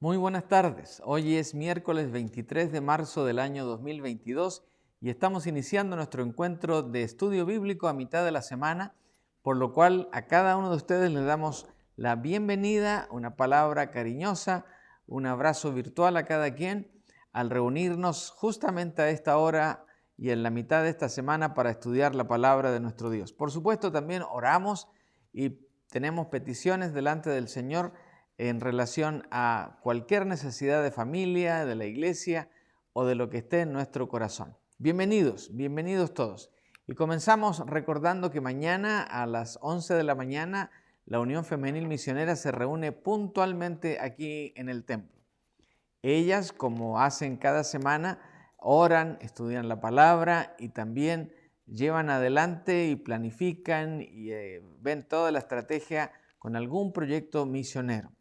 Muy buenas tardes. Hoy es miércoles 23 de marzo del año 2022 y estamos iniciando nuestro encuentro de estudio bíblico a mitad de la semana, por lo cual a cada uno de ustedes les damos la bienvenida, una palabra cariñosa, un abrazo virtual a cada quien al reunirnos justamente a esta hora y en la mitad de esta semana para estudiar la palabra de nuestro Dios. Por supuesto, también oramos y tenemos peticiones delante del Señor en relación a cualquier necesidad de familia, de la iglesia o de lo que esté en nuestro corazón. Bienvenidos todos. Y comenzamos recordando que mañana a las 11 de la mañana la Unión Femenil Misionera se reúne puntualmente aquí en el templo. Ellas, como hacen cada semana, oran, estudian la palabra y también llevan adelante y planifican y ven toda la estrategia con algún proyecto misionero.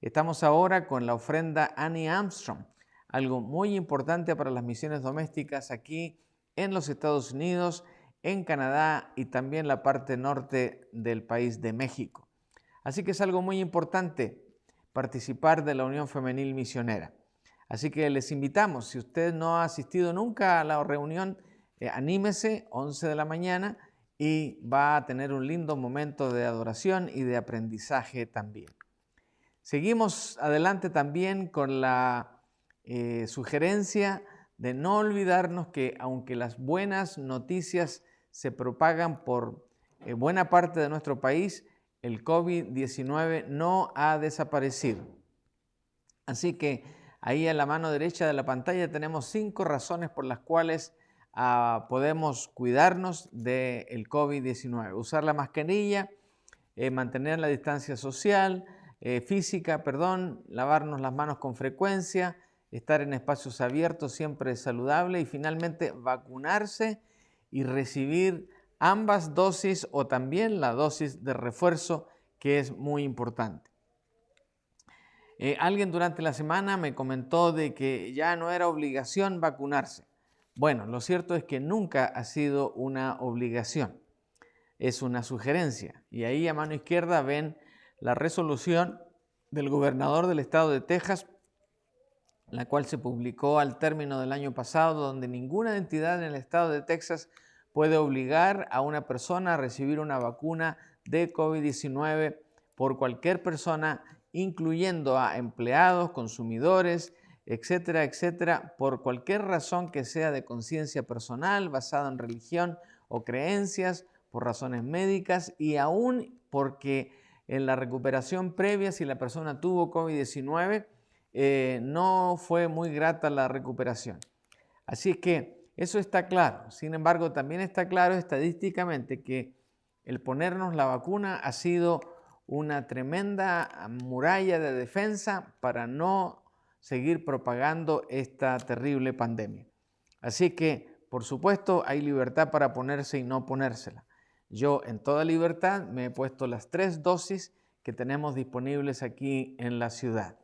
Estamos ahora con la ofrenda Annie Armstrong, algo muy importante para las misiones domésticas aquí en los Estados Unidos, en Canadá y también la parte norte del país de México. Así que es algo muy importante participar de la Unión Femenil Misionera. Así que les invitamos, si usted no ha asistido nunca a la reunión, anímese, 11 de la mañana, y va a tener un lindo momento de adoración y de aprendizaje también. Seguimos adelante también con la sugerencia de no olvidarnos que aunque las buenas noticias se propagan por buena parte de nuestro país, el COVID-19 no ha desaparecido. Así que ahí a la mano derecha de la pantalla tenemos 5 razones por las cuales podemos cuidarnos del COVID-19. Usar la mascarilla, mantener la distancia social, física, lavarnos las manos con frecuencia, estar en espacios abiertos siempre es saludable y finalmente vacunarse y recibir ambas dosis o también la dosis de refuerzo, que es muy importante. Alguien durante la semana me comentó de que ya no era obligación vacunarse. Bueno, lo cierto es que nunca ha sido una obligación, es una sugerencia. Y ahí a mano izquierda ven la resolución del gobernador del estado de Texas, la cual se publicó al término del año pasado, donde ninguna entidad en el estado de Texas puede obligar a una persona a recibir una vacuna de COVID-19 por cualquier persona, incluyendo a empleados, consumidores, etcétera, etcétera, por cualquier razón que sea de conciencia personal, basada en religión o creencias, por razones médicas y aún porque en la recuperación previa, si la persona tuvo COVID-19, no fue muy grata la recuperación. Así es que eso está claro. Sin embargo, también está claro estadísticamente que el ponernos la vacuna ha sido una tremenda muralla de defensa para no seguir propagando esta terrible pandemia. Así que, por supuesto, hay libertad para ponerse y no ponérsela. Yo, en toda libertad, me he puesto las 3 dosis que tenemos disponibles aquí en la ciudad.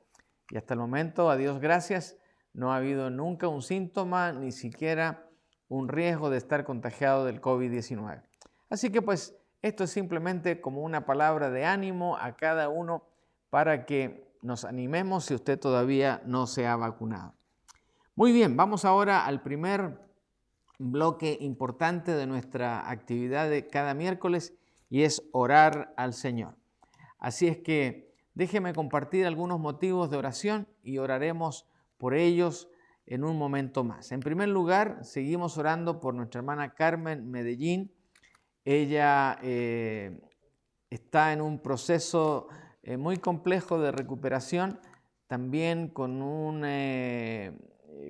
Y hasta el momento, a Dios gracias, no ha habido nunca un síntoma, ni siquiera un riesgo de estar contagiado del COVID-19. Así que pues esto es simplemente como una palabra de ánimo a cada uno para que nos animemos si usted todavía no se ha vacunado. Muy bien, vamos ahora al primer bloque importante de nuestra actividad de cada miércoles y es orar al Señor. Así es que déjeme compartir algunos motivos de oración y oraremos por ellos en un momento más. En primer lugar, seguimos orando por nuestra hermana Carmen Medellín. Ella está en un proceso muy complejo de recuperación, también con un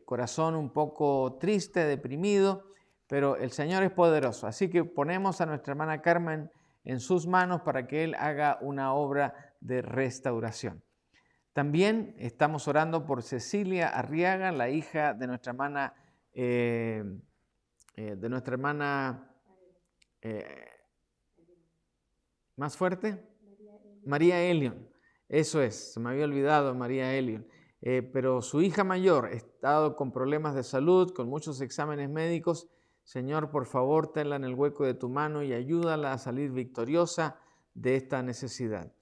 corazón un poco triste, deprimido, pero el Señor es poderoso. Así que ponemos a nuestra hermana Carmen en sus manos para que Él haga una obra de restauración. También estamos orando por Cecilia Arriaga, la hija de nuestra hermana, ¿más fuerte? María Elion. Eso es, se me había olvidado María Elion. Pero su hija mayor ha estado con problemas de salud, con muchos exámenes médicos. Señor, por favor, tenla en el hueco de tu mano y ayúdala a salir victoriosa de esta necesidad.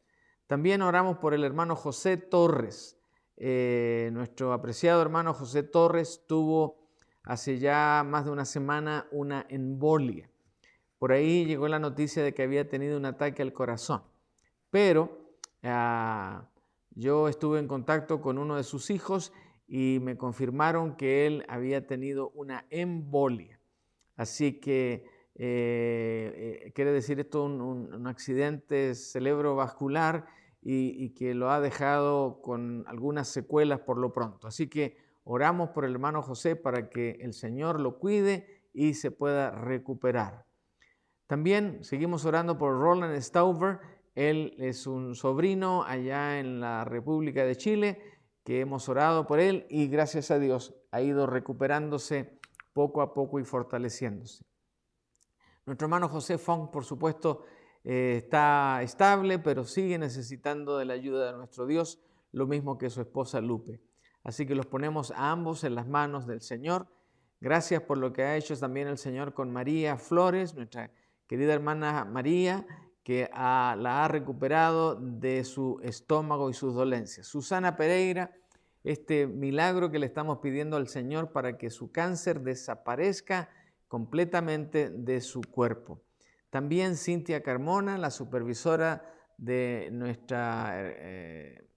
También oramos por el hermano José Torres. nuestro apreciado hermano José Torres tuvo hace ya más de una semana una embolia. Por ahí llegó la noticia de que había tenido un ataque al corazón, pero yo estuve en contacto con uno de sus hijos y me confirmaron que él había tenido una embolia. Así que quiere decir esto un accidente cerebrovascular y que lo ha dejado con algunas secuelas por lo pronto. Así que oramos por el hermano José para que el Señor lo cuide y se pueda recuperar. También seguimos orando por Roland Stauber. Él es un sobrino allá en la República de Chile, que hemos orado por él y gracias a Dios ha ido recuperándose poco a poco y fortaleciéndose. Nuestro hermano José Fong, por supuesto, está estable, pero sigue necesitando de la ayuda de nuestro Dios, lo mismo que su esposa Lupe. Así que los ponemos a ambos en las manos del Señor. Gracias por lo que ha hecho también el Señor con María Flores, nuestra querida hermana María, que la ha recuperado de su estómago y sus dolencias. Susana Pereira, este milagro que le estamos pidiendo al Señor para que su cáncer desaparezca completamente de su cuerpo. También Cintia Carmona, la supervisora de nuestra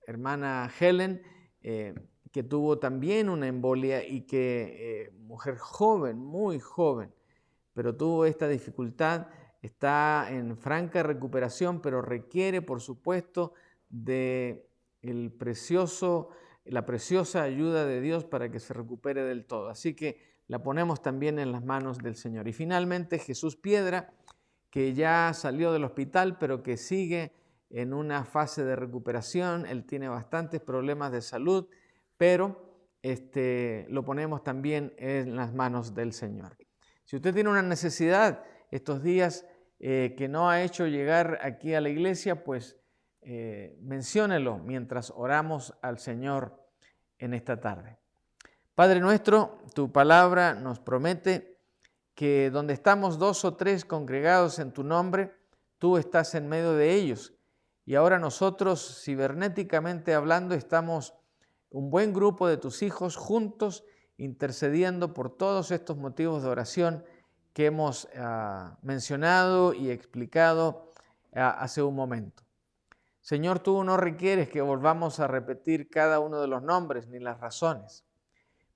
hermana Helen, que tuvo también una embolia y que mujer joven, muy joven, pero tuvo esta dificultad, está en franca recuperación, pero requiere, por supuesto, de la preciosa ayuda de Dios para que se recupere del todo. Así que la ponemos también en las manos del Señor. Y finalmente Jesús Piedra, que ya salió del hospital, pero que sigue en una fase de recuperación. Él tiene bastantes problemas de salud, pero lo ponemos también en las manos del Señor. Si usted tiene una necesidad estos días que no ha hecho llegar aquí a la iglesia, pues menciónelo mientras oramos al Señor en esta tarde. Padre nuestro, tu palabra nos promete que donde estamos 2 o 3 congregados en tu nombre, tú estás en medio de ellos. Y ahora nosotros, cibernéticamente hablando, estamos un buen grupo de tus hijos juntos intercediendo por todos estos motivos de oración que hemos mencionado y explicado hace un momento. Señor, tú no requieres que volvamos a repetir cada uno de los nombres ni las razones,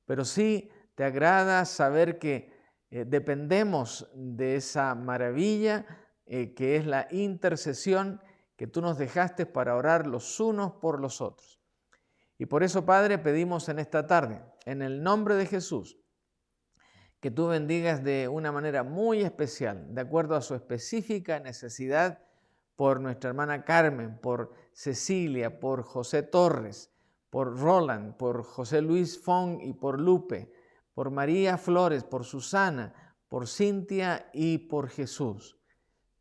pero sí te agrada saber que dependemos de esa maravilla que es la intercesión que tú nos dejaste para orar los unos por los otros. Y por eso, Padre, pedimos en esta tarde, en el nombre de Jesús, que tú bendigas de una manera muy especial, de acuerdo a su específica necesidad, por nuestra hermana Carmen, por Cecilia, por José Torres, por Roland, por José Luis Fong y por Lupe, por María Flores, por Susana, por Cintia y por Jesús.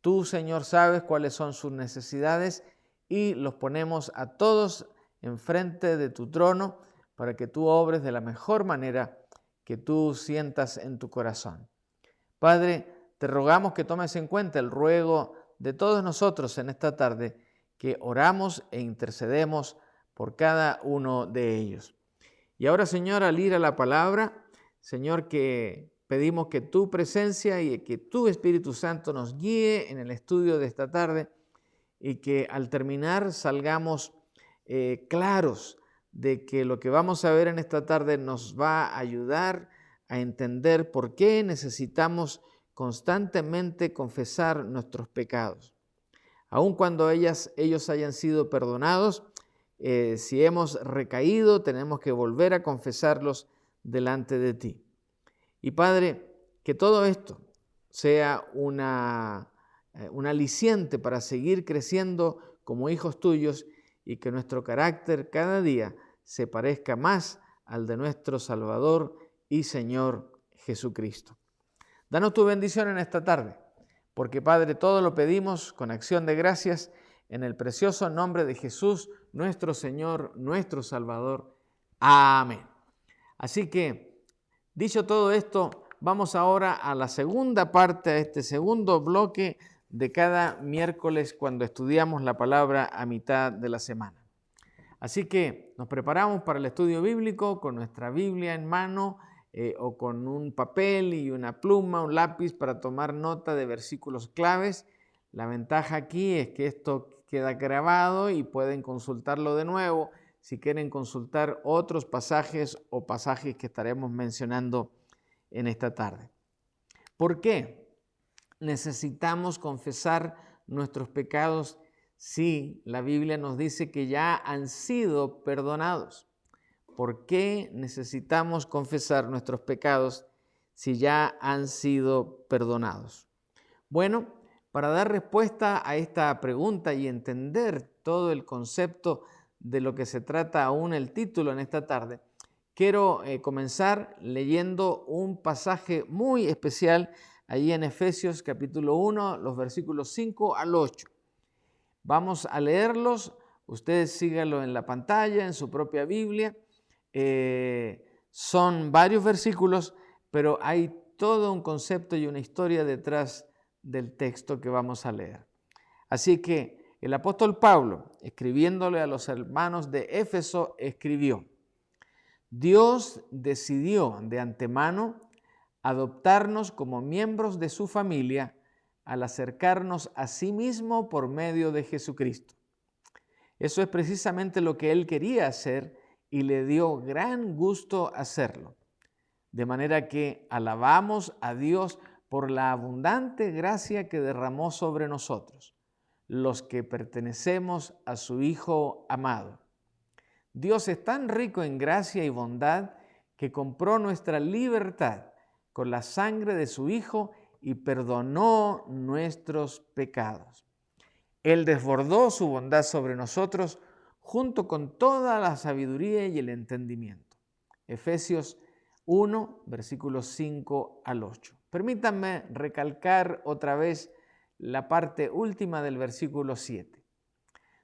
Tú, Señor, sabes cuáles son sus necesidades y los ponemos a todos enfrente de tu trono para que tú obres de la mejor manera que tú sientas en tu corazón. Padre, te rogamos que tomes en cuenta el ruego de todos nosotros en esta tarde, que oramos e intercedemos por cada uno de ellos. Y ahora, Señor, al ir a la palabra, Señor, que pedimos que tu presencia y que tu Espíritu Santo nos guíe en el estudio de esta tarde y que al terminar salgamos claros de que lo que vamos a ver en esta tarde nos va a ayudar a entender por qué necesitamos constantemente confesar nuestros pecados. Aun cuando ellos hayan sido perdonados, si hemos recaído, tenemos que volver a confesarlos delante de ti. Y Padre, que todo esto sea un aliciente para seguir creciendo como hijos tuyos y que nuestro carácter cada día se parezca más al de nuestro Salvador y Señor Jesucristo. Danos tu bendición en esta tarde, porque Padre, todo lo pedimos con acción de gracias en el precioso nombre de Jesús, nuestro Señor, nuestro Salvador. Amén. Así que, dicho todo esto, vamos ahora a la segunda parte, a este segundo bloque de cada miércoles cuando estudiamos la palabra a mitad de la semana. Así que nos preparamos para el estudio bíblico con nuestra Biblia en mano o con un papel y una pluma, un lápiz para tomar nota de versículos claves. La ventaja aquí es que esto queda grabado y pueden consultarlo de nuevo si quieren consultar otros pasajes o pasajes que estaremos mencionando en esta tarde. ¿Por qué necesitamos confesar nuestros pecados si la Biblia nos dice que ya han sido perdonados? ¿Por qué necesitamos confesar nuestros pecados si ya han sido perdonados? Bueno, para dar respuesta a esta pregunta y entender todo el concepto de lo que se trata aún el título en esta tarde, quiero comenzar leyendo un pasaje muy especial allí en Efesios capítulo 1, los versículos 5 al 8. Vamos a leerlos, ustedes síganlo en la pantalla, en su propia Biblia. Son varios versículos, pero hay todo un concepto y una historia detrás del texto que vamos a leer. Así que el apóstol Pablo, escribiéndole a los hermanos de Éfeso, escribió: Dios decidió de antemano adoptarnos como miembros de su familia al acercarnos a sí mismo por medio de Jesucristo. Eso es precisamente lo que Él quería hacer y le dio gran gusto hacerlo. De manera que alabamos a Dios por la abundante gracia que derramó sobre nosotros, los que pertenecemos a su Hijo amado. Dios es tan rico en gracia y bondad que compró nuestra libertad con la sangre de su Hijo y perdonó nuestros pecados. Él desbordó su bondad sobre nosotros junto con toda la sabiduría y el entendimiento. Efesios 1, versículos 5 al 8. Permítanme recalcar otra vez la parte última del versículo 7.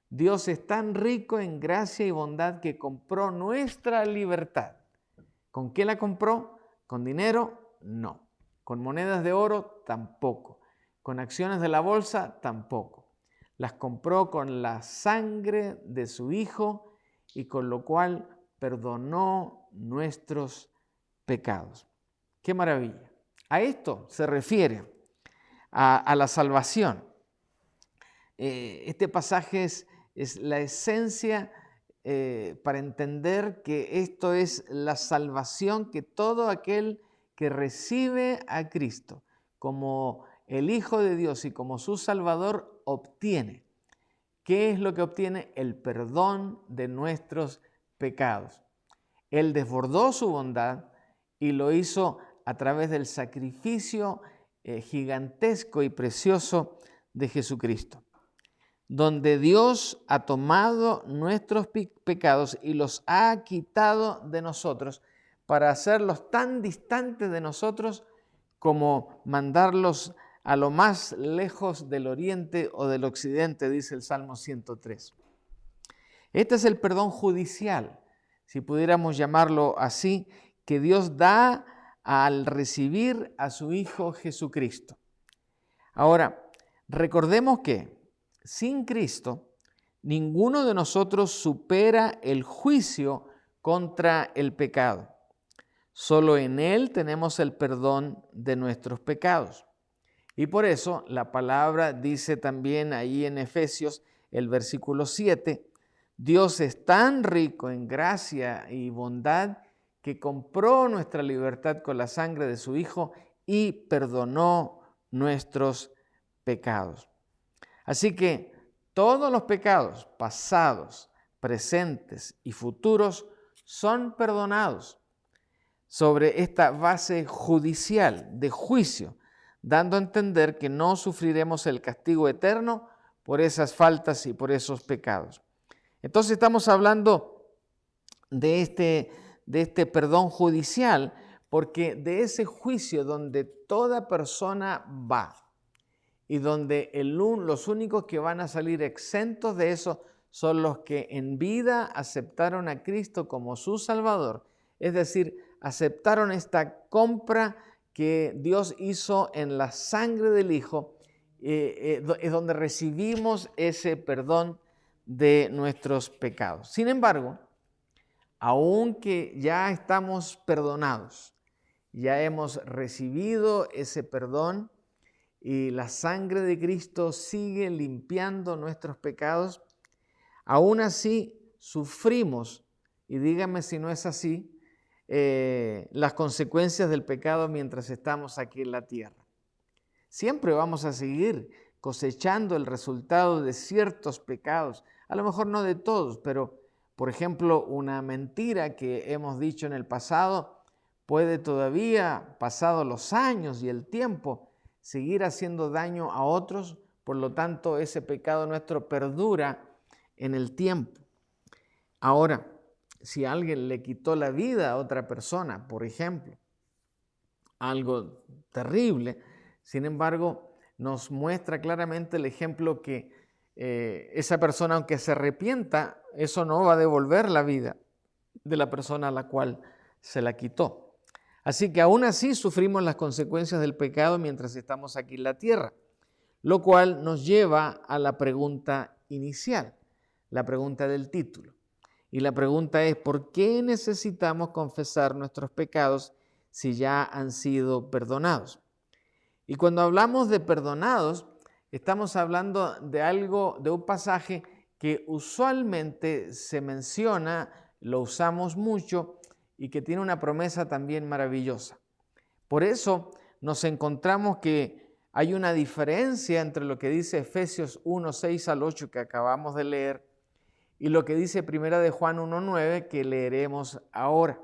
Dios es tan rico en gracia y bondad que compró nuestra libertad. ¿Con qué la compró? ¿Con dinero? No. ¿Con monedas de oro? Tampoco. ¿Con acciones de la bolsa? Tampoco. Las compró con la sangre de su Hijo y con lo cual perdonó nuestros pecados. ¡Qué maravilla! A esto se refiere a la salvación. Este pasaje es la esencia para entender que esto es la salvación que todo aquel que recibe a Cristo como el Hijo de Dios y como su Salvador obtiene. ¿Qué es lo que obtiene? El perdón de nuestros pecados. Él desbordó su bondad y lo hizo a través del sacrificio gigantesco y precioso de Jesucristo, donde Dios ha tomado nuestros pecados y los ha quitado de nosotros para hacerlos tan distantes de nosotros como mandarlos a lo más lejos del oriente o del occidente, dice el Salmo 103. Este es el perdón judicial, si pudiéramos llamarlo así, que Dios da al recibir a su Hijo Jesucristo. Ahora, recordemos que sin Cristo, ninguno de nosotros supera el juicio contra el pecado. Solo en Él tenemos el perdón de nuestros pecados. Y por eso la palabra dice también ahí en Efesios, el versículo 7, Dios es tan rico en gracia y bondad que compró nuestra libertad con la sangre de su Hijo y perdonó nuestros pecados. Así que todos los pecados pasados, presentes y futuros son perdonados sobre esta base judicial de juicio, dando a entender que no sufriremos el castigo eterno por esas faltas y por esos pecados. Entonces estamos hablando de este perdón judicial, porque de ese juicio donde toda persona va y donde los únicos que van a salir exentos de eso son los que en vida aceptaron a Cristo como su Salvador, es decir, aceptaron esta compra que Dios hizo en la sangre del Hijo, es donde recibimos ese perdón de nuestros pecados. Sin embargo, aunque ya estamos perdonados, ya hemos recibido ese perdón y la sangre de Cristo sigue limpiando nuestros pecados, aún así sufrimos, y dígame si no es así, las consecuencias del pecado mientras estamos aquí en la tierra. Siempre vamos a seguir cosechando el resultado de ciertos pecados, a lo mejor no de todos, pero por ejemplo, una mentira que hemos dicho en el pasado puede todavía, pasados los años y el tiempo, seguir haciendo daño a otros, por lo tanto ese pecado nuestro perdura en el tiempo. Ahora, si alguien le quitó la vida a otra persona, por ejemplo, algo terrible, sin embargo, nos muestra claramente el ejemplo que esa persona, aunque se arrepienta, eso no va a devolver la vida de la persona a la cual se la quitó. Así que aún así sufrimos las consecuencias del pecado mientras estamos aquí en la tierra, lo cual nos lleva a la pregunta inicial, la pregunta del título. Y la pregunta es, ¿por qué necesitamos confesar nuestros pecados si ya han sido perdonados? Y cuando hablamos de perdonados, estamos hablando de algo, de un pasaje que usualmente se menciona, lo usamos mucho y que tiene una promesa también maravillosa. Por eso nos encontramos que hay una diferencia entre lo que dice Efesios 1, 6 al 8 que acabamos de leer y lo que dice Primera de Juan 1, 9 que leeremos ahora.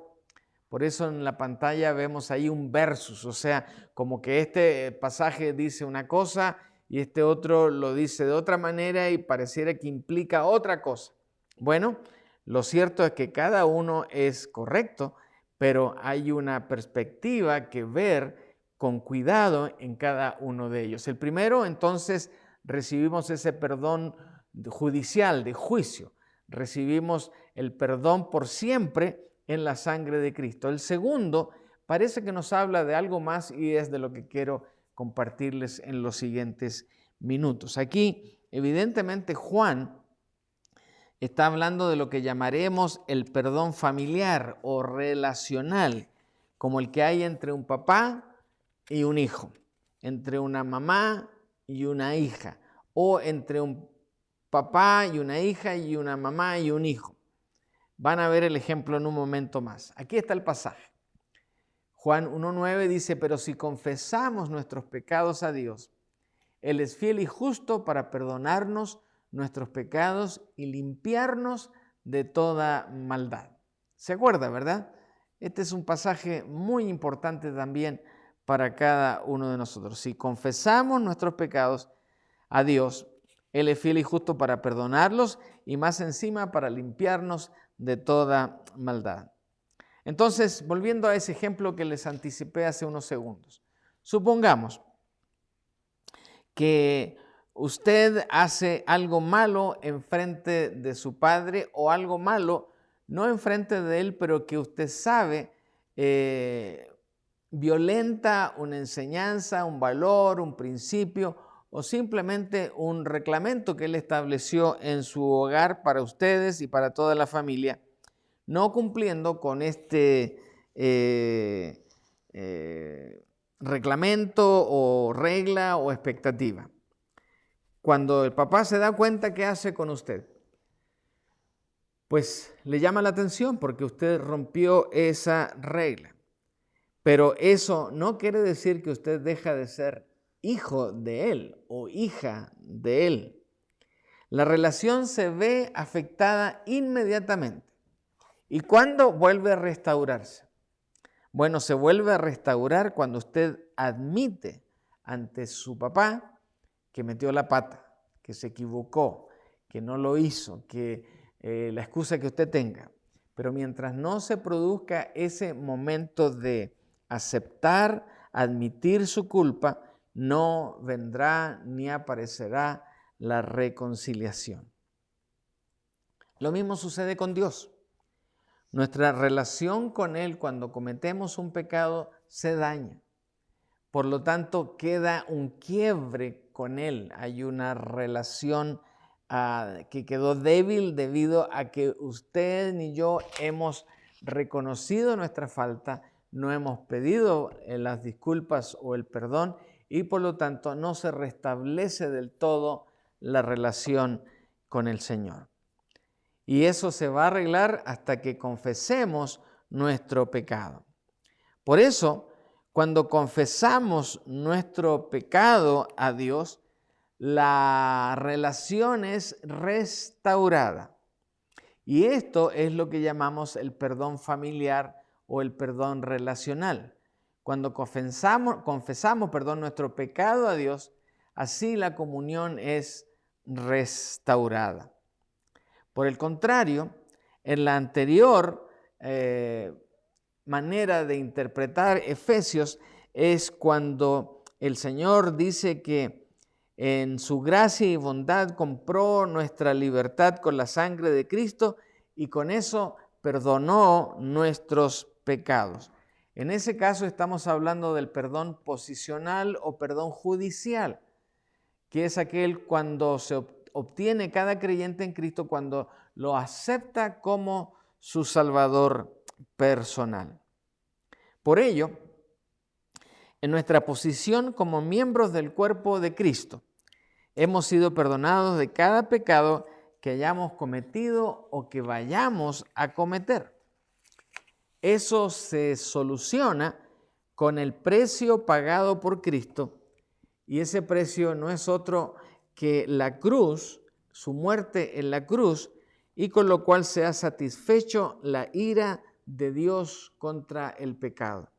Por eso en la pantalla vemos ahí un versus, o sea, como que este pasaje dice una cosa y este otro lo dice de otra manera y pareciera que implica otra cosa. Bueno, lo cierto es que cada uno es correcto, pero hay una perspectiva que ver con cuidado en cada uno de ellos. El primero, entonces, recibimos ese perdón judicial, de juicio. Recibimos el perdón por siempre en la sangre de Cristo. El segundo parece que nos habla de algo más y es de lo que quiero compartirles en los siguientes minutos. Aquí, evidentemente, Juan está hablando de lo que llamaremos el perdón familiar o relacional, como el que hay entre un papá y un hijo, entre una mamá y una hija, o entre un papá y una hija y una mamá y un hijo. Van a ver el ejemplo en un momento más. Aquí está el pasaje. Juan 1:9 dice, pero si confesamos nuestros pecados a Dios, Él es fiel y justo para perdonarnos nuestros pecados y limpiarnos de toda maldad. ¿Se acuerda, verdad? Este es un pasaje muy importante también para cada uno de nosotros. Si confesamos nuestros pecados a Dios, Él es fiel y justo para perdonarlos y más encima para limpiarnos de toda maldad. Entonces, volviendo a ese ejemplo que les anticipé hace unos segundos, supongamos que usted hace algo malo enfrente de su padre o algo malo, no enfrente de él, pero que usted sabe violenta una enseñanza, un valor, un principio o simplemente un reglamento que él estableció en su hogar para ustedes y para toda la familia, no cumpliendo con este reglamento o regla o expectativa. Cuando el papá se da cuenta, ¿qué hace con usted? Pues le llama la atención porque usted rompió esa regla. Pero eso no quiere decir que usted deja de ser hijo de él o hija de él. La relación se ve afectada inmediatamente. ¿Y cuándo vuelve a restaurarse? Bueno, se vuelve a restaurar cuando usted admite ante su papá que metió la pata, que se equivocó, que no lo hizo, que la excusa que usted tenga. Pero mientras no se produzca ese momento de aceptar, admitir su culpa, no vendrá ni aparecerá la reconciliación. Lo mismo sucede con Dios. Nuestra relación con Él cuando cometemos un pecado se daña. Por lo tanto, queda un quiebre con Él. Hay una relación que quedó débil debido a que usted ni yo hemos reconocido nuestra falta, no hemos pedido las disculpas o el perdón y por lo tanto no se restablece del todo la relación con el Señor. Y eso se va a arreglar hasta que confesemos nuestro pecado. Por eso, cuando confesamos nuestro pecado a Dios, la relación es restaurada. Y esto es lo que llamamos el perdón familiar o el perdón relacional. Cuando confesamos nuestro pecado a Dios, así la comunión es restaurada. Por el contrario, en la anterior manera de interpretar Efesios es cuando el Señor dice que en su gracia y bondad compró nuestra libertad con la sangre de Cristo y con eso perdonó nuestros pecados. En ese caso estamos hablando del perdón posicional o perdón judicial, que es aquel cuando se obtiene cada creyente en Cristo cuando lo acepta como su Salvador personal. Por ello, en nuestra posición como miembros del cuerpo de Cristo, hemos sido perdonados de cada pecado que hayamos cometido o que vayamos a cometer. Eso se soluciona con el precio pagado por Cristo, y ese precio no es otro que la cruz, su muerte en la cruz, y con lo cual se ha satisfecho la ira de Dios contra el pecado.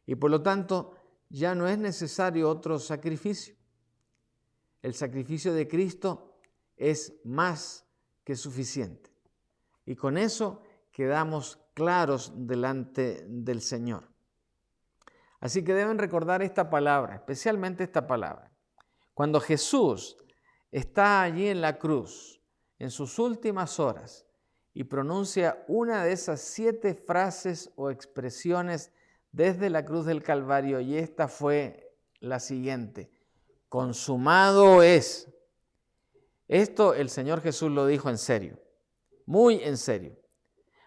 Y por lo tanto, ya no es necesario otro sacrificio. El sacrificio de Cristo es más que suficiente. Y con eso quedamos claros delante del Señor. Así que deben recordar esta palabra, especialmente esta palabra. Cuando Jesús está allí en la cruz, en sus últimas horas, y pronuncia una de esas 7 frases o expresiones desde la cruz del Calvario, y esta fue la siguiente: consumado es. Esto el Señor Jesús lo dijo en serio, muy en serio,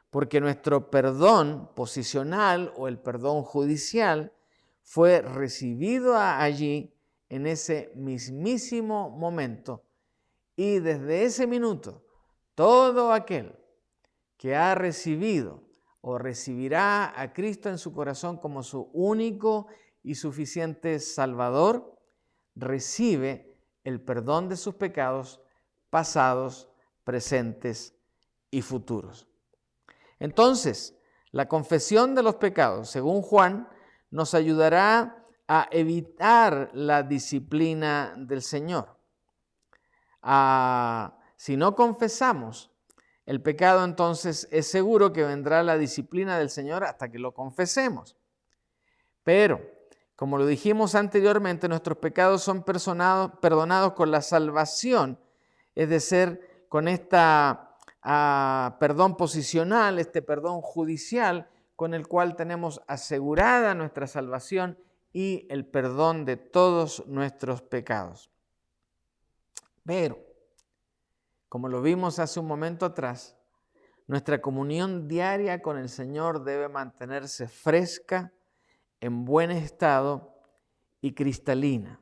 porque nuestro perdón posicional o el perdón judicial fue recibido allí en ese mismísimo momento, y desde ese minuto todo aquel que ha recibido o recibirá a Cristo en su corazón como su único y suficiente Salvador, recibe el perdón de sus pecados pasados, presentes y futuros. Entonces, la confesión de los pecados, según Juan, nos ayudará a evitar la disciplina del Señor. Si no confesamos el pecado, entonces es seguro que vendrá la disciplina del Señor hasta que lo confesemos. Pero, como lo dijimos anteriormente, nuestros pecados son perdonados con la salvación, es decir, con esta perdón posicional, este perdón judicial, con el cual tenemos asegurada nuestra salvación y el perdón de todos nuestros pecados. Pero, como lo vimos hace un momento atrás, nuestra comunión diaria con el Señor debe mantenerse fresca, en buen estado y cristalina,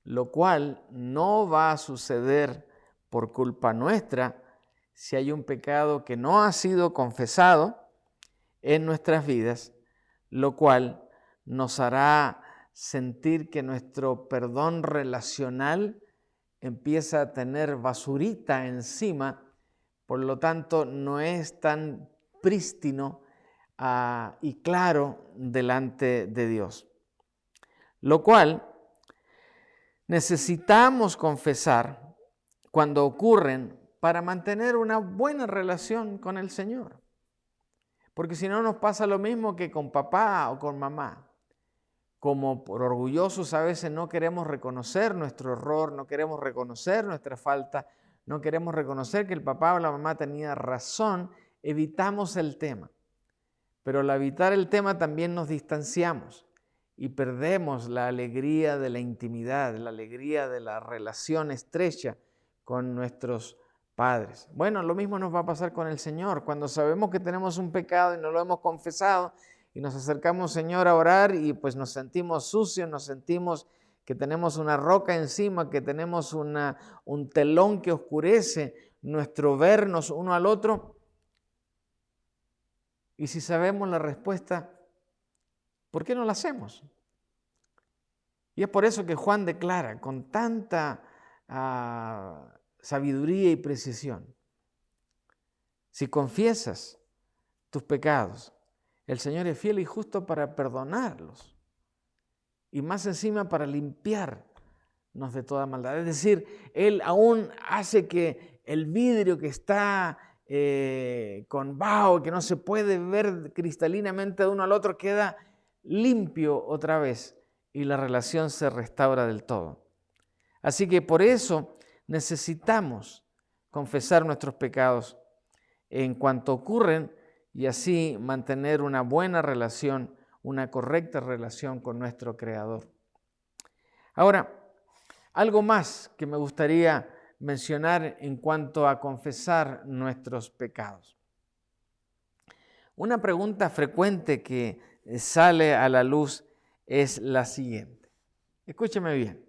lo cual no va a suceder por culpa nuestra si hay un pecado que no ha sido confesado en nuestras vidas, lo cual nos hará sentir que nuestro perdón relacional empieza a tener basurita encima, por lo tanto no es tan prístino y claro delante de Dios. Lo cual necesitamos confesar cuando ocurren para mantener una buena relación con el Señor. Porque si no nos pasa lo mismo que con papá o con mamá. Como por orgullosos a veces no queremos reconocer nuestro error, no queremos reconocer nuestra falta, no queremos reconocer que el papá o la mamá tenía razón, evitamos el tema. Pero al evitar el tema también nos distanciamos y perdemos la alegría de la intimidad, la alegría de la relación estrecha con nuestros padres. Bueno, lo mismo nos va a pasar con el Señor. Cuando sabemos que tenemos un pecado y no lo hemos confesado y nos acercamos, Señor, a orar y pues nos sentimos sucios, nos sentimos que tenemos una roca encima, que tenemos un telón que oscurece nuestro vernos uno al otro. Y si sabemos la respuesta, ¿por qué no la hacemos? Y es por eso que Juan declara con tanta sabiduría y precisión: si confiesas tus pecados, el Señor es fiel y justo para perdonarlos y más encima para limpiarnos de toda maldad. Es decir, Él aún hace que el vidrio que está con vaho, que no se puede ver cristalinamente de uno al otro, queda limpio otra vez y la relación se restaura del todo. Así que por eso necesitamos confesar nuestros pecados en cuanto ocurren y así mantener una buena relación, una correcta relación con nuestro Creador. Ahora, algo más que me gustaría mencionar en cuanto a confesar nuestros pecados. Una pregunta frecuente que sale a la luz es la siguiente. Escúcheme bien.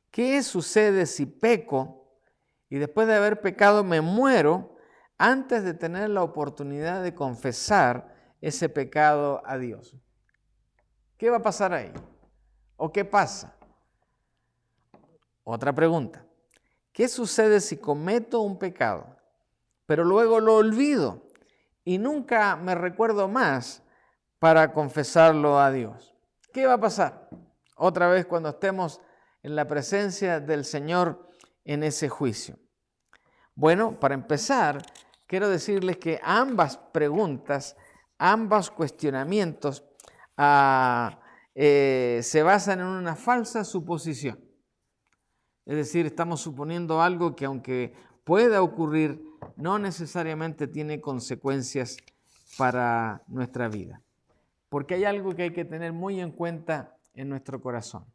¿Qué sucede si peco y después de haber pecado me muero antes de tener la oportunidad de confesar ese pecado a Dios? ¿Qué va a pasar ahí? ¿O qué pasa? Otra pregunta. ¿Qué sucede si cometo un pecado, pero luego lo olvido y nunca me recuerdo más para confesarlo a Dios? ¿Qué va a pasar otra vez cuando estemos en la presencia del Señor en ese juicio? Bueno, para empezar, quiero decirles que ambas preguntas, ambos cuestionamientos se basan en una falsa suposición. Es decir, estamos suponiendo algo que, aunque pueda ocurrir, no necesariamente tiene consecuencias para nuestra vida. Porque hay algo que hay que tener muy en cuenta en nuestro corazón.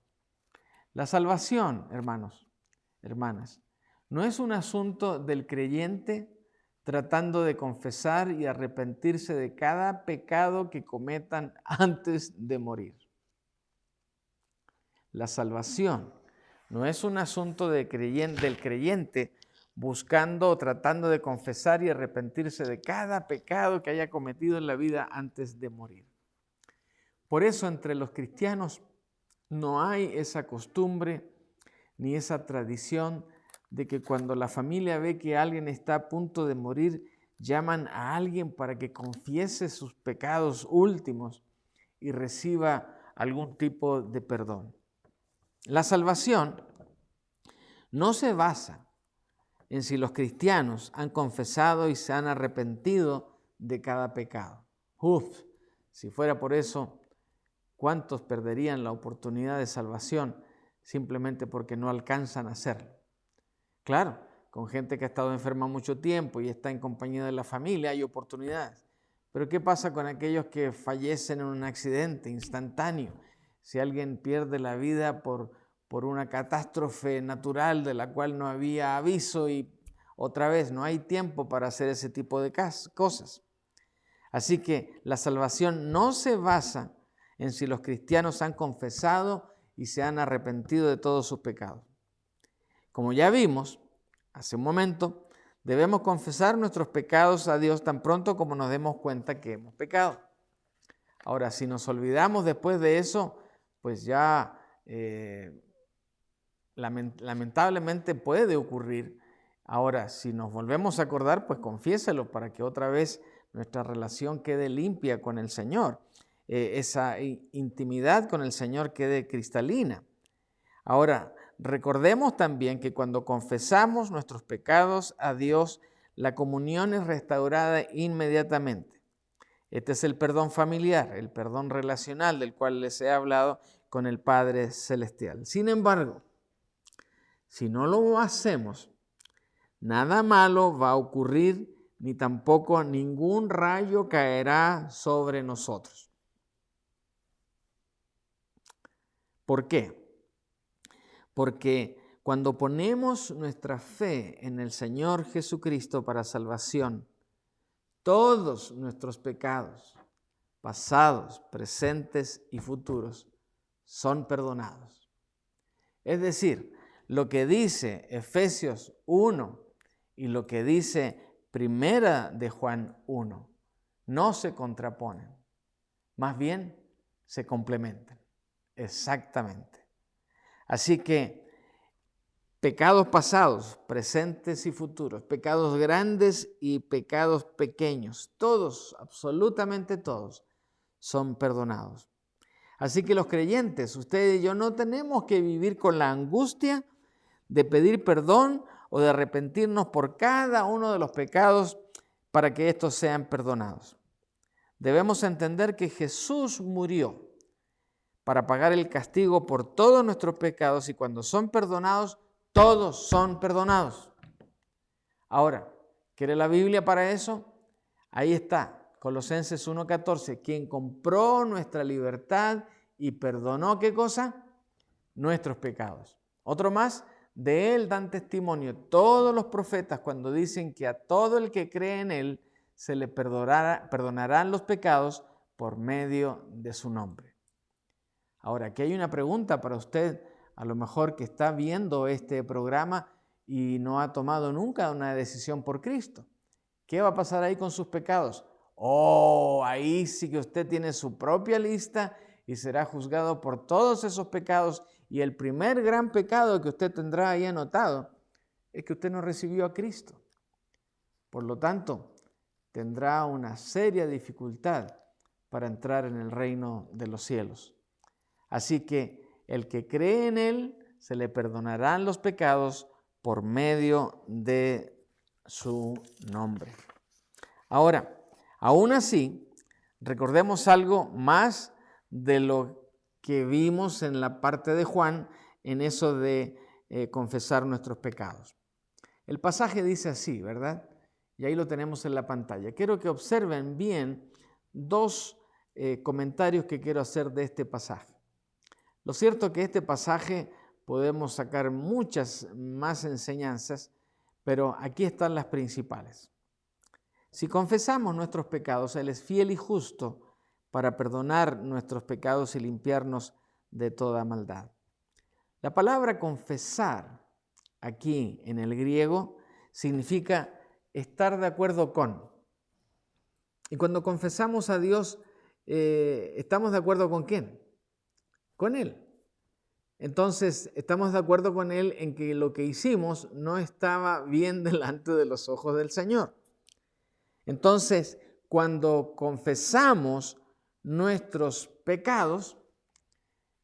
La salvación, hermanos, hermanas, no es un asunto del creyente tratando de confesar y arrepentirse de cada pecado que cometan antes de morir. La salvación no es un asunto del creyente buscando o tratando de confesar y arrepentirse de cada pecado que haya cometido en la vida antes de morir. Por eso entre los cristianos no hay esa costumbre ni esa tradición de que cuando la familia ve que alguien está a punto de morir, llaman a alguien para que confiese sus pecados últimos y reciba algún tipo de perdón. La salvación no se basa en si los cristianos han confesado y se han arrepentido de cada pecado. Si fuera por eso, ¿cuántos perderían la oportunidad de salvación simplemente porque no alcanzan a hacerlo? Claro, con gente que ha estado enferma mucho tiempo y está en compañía de la familia hay oportunidades. Pero ¿qué pasa con aquellos que fallecen en un accidente instantáneo? Si alguien pierde la vida por una catástrofe natural de la cual no había aviso y otra vez no hay tiempo para hacer ese tipo de cosas. Así que la salvación no se basa en si los cristianos han confesado y se han arrepentido de todos sus pecados. Como ya vimos hace un momento, debemos confesar nuestros pecados a Dios tan pronto como nos demos cuenta que hemos pecado. Ahora, si nos olvidamos después de eso, pues ya lamentablemente puede ocurrir. Ahora, si nos volvemos a acordar, pues confiéselo para que otra vez nuestra relación quede limpia con el Señor. Esa intimidad con el Señor quede cristalina. Ahora, recordemos también que cuando confesamos nuestros pecados a Dios, la comunión es restaurada inmediatamente. Este es el perdón familiar, el perdón relacional del cual les he hablado con el Padre Celestial. Sin embargo, si no lo hacemos, nada malo va a ocurrir, ni tampoco ningún rayo caerá sobre nosotros. ¿Por qué? Porque Cuando ponemos nuestra fe en el Señor Jesucristo para salvación, todos nuestros pecados, pasados, presentes y futuros, son perdonados. Es decir, lo que dice Efesios 1 y lo que dice Primera de Juan 1 no se contraponen, más bien se complementan. Exactamente. Así que pecados pasados, presentes y futuros, pecados grandes y pecados pequeños, todos, absolutamente todos, son perdonados. Así que los creyentes, ustedes y yo, no tenemos que vivir con la angustia de pedir perdón o de arrepentirnos por cada uno de los pecados para que estos sean perdonados. Debemos entender que Jesús murió para pagar el castigo por todos nuestros pecados y cuando son perdonados, todos son perdonados. Ahora, ¿quiere la Biblia para eso? Ahí está, Colosenses 1:14, quien compró nuestra libertad y perdonó, ¿qué cosa? Nuestros pecados. Otro más, de él dan testimonio todos los profetas cuando dicen que a todo el que cree en él se le perdonarán los pecados por medio de su nombre. Ahora, aquí hay una pregunta para usted, a lo mejor que está viendo este programa y no ha tomado nunca una decisión por Cristo. ¿Qué va a pasar ahí con sus pecados? Ahí sí que usted tiene su propia lista y será juzgado por todos esos pecados. Y el primer gran pecado que usted tendrá ahí anotado es que usted no recibió a Cristo. Por lo tanto, tendrá una seria dificultad para entrar en el reino de los cielos. Así que el que cree en Él, se le perdonarán los pecados por medio de su nombre. Ahora, aún así, recordemos algo más de lo que vimos en la parte de Juan, en eso de confesar nuestros pecados. El pasaje dice así, ¿verdad? Y ahí lo tenemos en la pantalla. Quiero que observen bien dos comentarios que quiero hacer de este pasaje. Lo cierto es que este pasaje podemos sacar muchas más enseñanzas, pero aquí están las principales. Si confesamos nuestros pecados, Él es fiel y justo para perdonar nuestros pecados y limpiarnos de toda maldad. La palabra confesar aquí en el griego significa estar de acuerdo con. Y cuando confesamos a Dios, ¿estamos de acuerdo con quién? Con Él. Entonces, estamos de acuerdo con Él en que lo que hicimos no estaba bien delante de los ojos del Señor. Entonces, cuando confesamos nuestros pecados,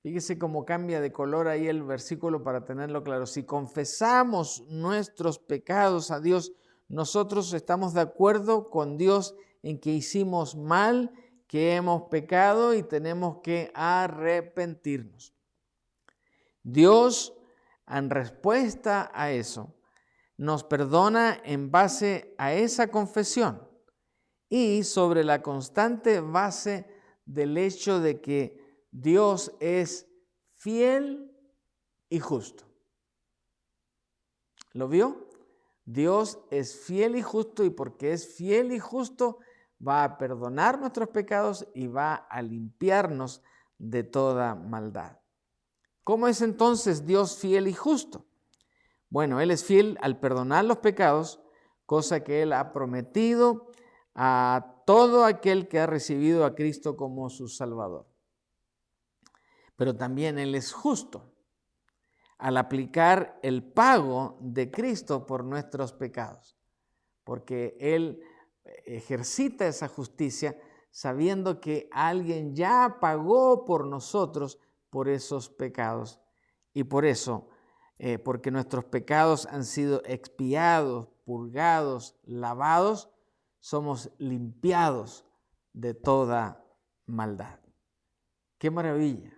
fíjese cómo cambia de color ahí el versículo para tenerlo claro. Si confesamos nuestros pecados a Dios, nosotros estamos de acuerdo con Dios en que hicimos mal, que hemos pecado y tenemos que arrepentirnos. Dios, en respuesta a eso, nos perdona en base a esa confesión y sobre la constante base del hecho de que Dios es fiel y justo. ¿Lo vio? Dios es fiel y justo y porque es fiel y justo va a perdonar nuestros pecados y va a limpiarnos de toda maldad. ¿Cómo es entonces Dios fiel y justo? Bueno, Él es fiel al perdonar los pecados, cosa que Él ha prometido a todo aquel que ha recibido a Cristo como su Salvador. Pero también Él es justo al aplicar el pago de Cristo por nuestros pecados, porque Él ejercita esa justicia sabiendo que alguien ya pagó por nosotros por esos pecados y por eso, porque nuestros pecados han sido expiados, purgados, lavados, somos limpiados de toda maldad. ¡Qué maravilla!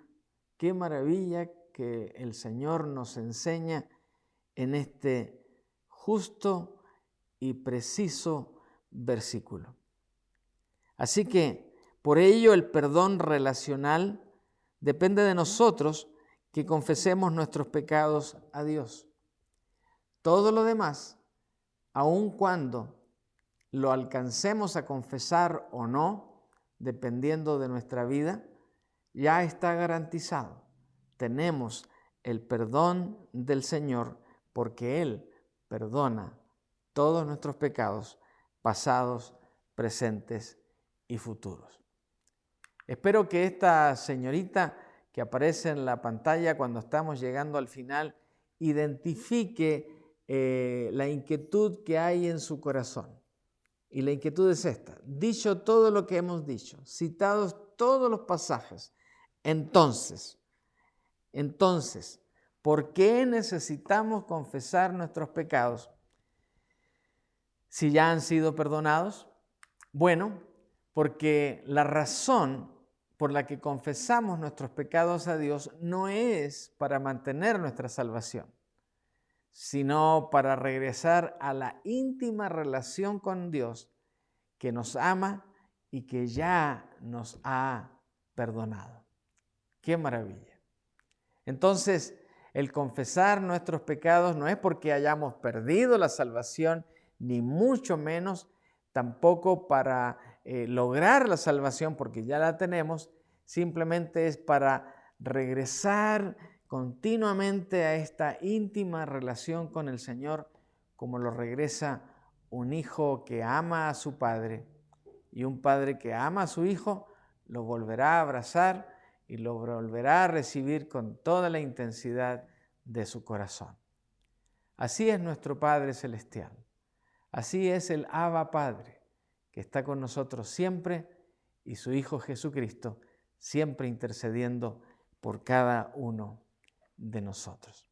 ¡Qué maravilla que el Señor nos enseña en este justo y preciso versículo! Así que, por ello, el perdón relacional depende de nosotros que confesemos nuestros pecados a Dios. Todo lo demás, aun cuando lo alcancemos a confesar o no, dependiendo de nuestra vida, ya está garantizado. Tenemos el perdón del Señor porque Él perdona todos nuestros pecados pasados, presentes y futuros. Espero que esta señorita que aparece en la pantalla cuando estamos llegando al final identifique la inquietud que hay en su corazón. Y la inquietud es esta: dicho todo lo que hemos dicho, citados todos los pasajes, entonces, ¿por qué necesitamos confesar nuestros pecados si ya han sido perdonados? Bueno, porque la razón por la que confesamos nuestros pecados a Dios no es para mantener nuestra salvación, sino para regresar a la íntima relación con Dios que nos ama y que ya nos ha perdonado. ¡Qué maravilla! Entonces, el confesar nuestros pecados no es porque hayamos perdido la salvación, ni mucho menos tampoco para lograr la salvación, porque ya la tenemos. Simplemente es para regresar continuamente a esta íntima relación con el Señor, como lo regresa un hijo que ama a su padre, y un padre que ama a su hijo lo volverá a abrazar y lo volverá a recibir con toda la intensidad de su corazón. Así es nuestro Padre Celestial. Así es el Abba Padre, que está con nosotros siempre, y su Hijo Jesucristo siempre intercediendo por cada uno de nosotros.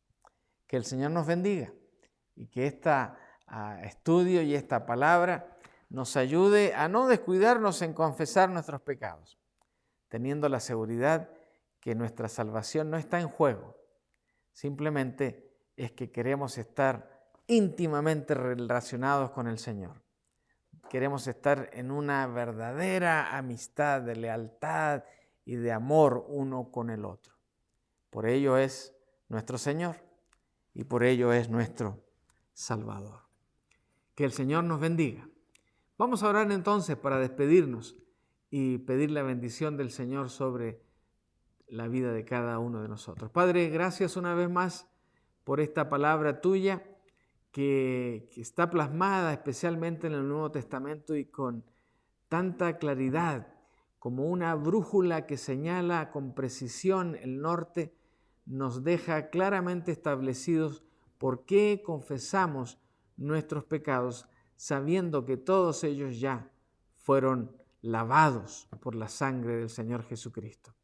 Que el Señor nos bendiga y que este estudio y esta palabra nos ayude a no descuidarnos en confesar nuestros pecados, teniendo la seguridad que nuestra salvación no está en juego. Simplemente es que queremos estar íntimamente relacionados con el Señor. Queremos estar en una verdadera amistad de lealtad y de amor uno con el otro. Por ello es nuestro Señor y por ello es nuestro Salvador. Que el Señor nos bendiga. Vamos a orar entonces para despedirnos y pedir la bendición del Señor sobre la vida de cada uno de nosotros. Padre, gracias una vez más por esta palabra tuya que está plasmada especialmente en el Nuevo Testamento y con tanta claridad, como una brújula que señala con precisión el norte, nos deja claramente establecidos por qué confesamos nuestros pecados, sabiendo que todos ellos ya fueron lavados por la sangre del Señor Jesucristo.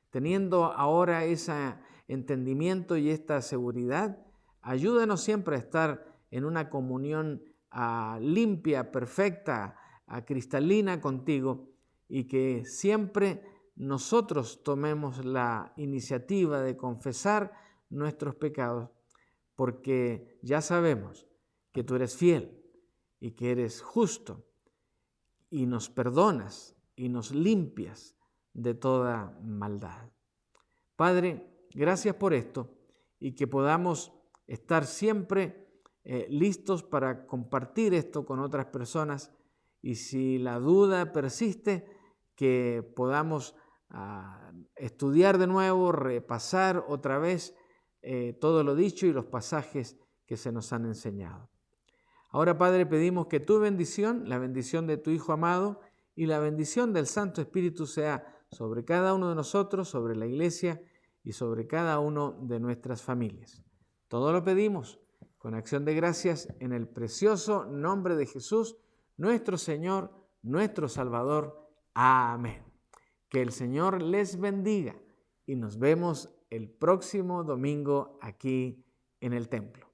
Teniendo ahora ese entendimiento y esta seguridad, ayúdanos siempre a estar en una comunión limpia, perfecta, cristalina contigo, y que siempre nosotros tomemos la iniciativa de confesar nuestros pecados, porque ya sabemos que tú eres fiel y que eres justo y nos perdonas y nos limpias de toda maldad. Padre, gracias por esto y que podamos estar siempre listos para compartir esto con otras personas, y si la duda persiste, que podamos estudiar de nuevo, repasar otra vez todo lo dicho y los pasajes que se nos han enseñado. Ahora, Padre, pedimos que tu bendición, la bendición de tu Hijo amado y la bendición del Santo Espíritu sea sobre cada uno de nosotros, sobre la iglesia y sobre cada uno de nuestras familias. Todo lo pedimos con acción de gracias en el precioso nombre de Jesús, nuestro Señor, nuestro Salvador. Amén. Que el Señor les bendiga y nos vemos el próximo domingo aquí en el templo.